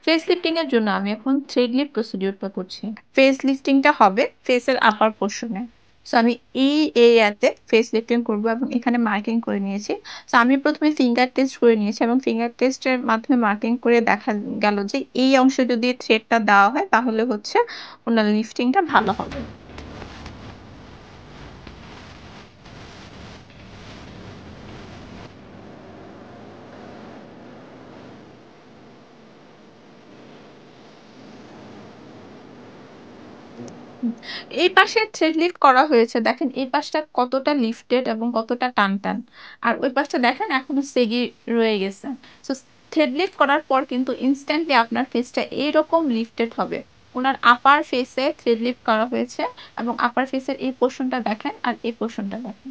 Face lifting এর জন্য আমি এখন থ্রেড লিফট প্রসিডিউরটা করছি। ফেস লিফটিংটা হবে ফেসের আপার পোরশন এ। সো আমি এই এরিয়াতে ফেস লিফটিং করব এবং এখানে মার্কিং করে নিয়েছি। সো আমি ১ম এ ফিঙ্গার টেস্ট করে নিয়েছি এবং ফিঙ্গার টেস্টের মাধ্যমে মার্কিং করে দেখা গেল যে এই অংশে যদি থ্রেডটা দেওয়া হয় তাহলে হচ্ছে উনার লিফটিংটা ভালো হবে। হুম, এই পাশে থ্রেড লিফট করা হয়েছে। দেখেন এই পাশটা কতটা লিফটেড এবং কতটা টানটান। আর ওই পাশটা দেখেন এখনো সেগি রয়ে গেছে। সো থ্রেড লিফট করার পর কিন্তু ইনস্ট্যান্টলি আপনার ফেসটা এরকম লিফটেড হবে। উনার আপার ফেসে থ্রেড লিফট করা হয়েছে এবং আপার ফেসের এই পোরশনটা দেখেন আর এই পোরশনটা দেখেন।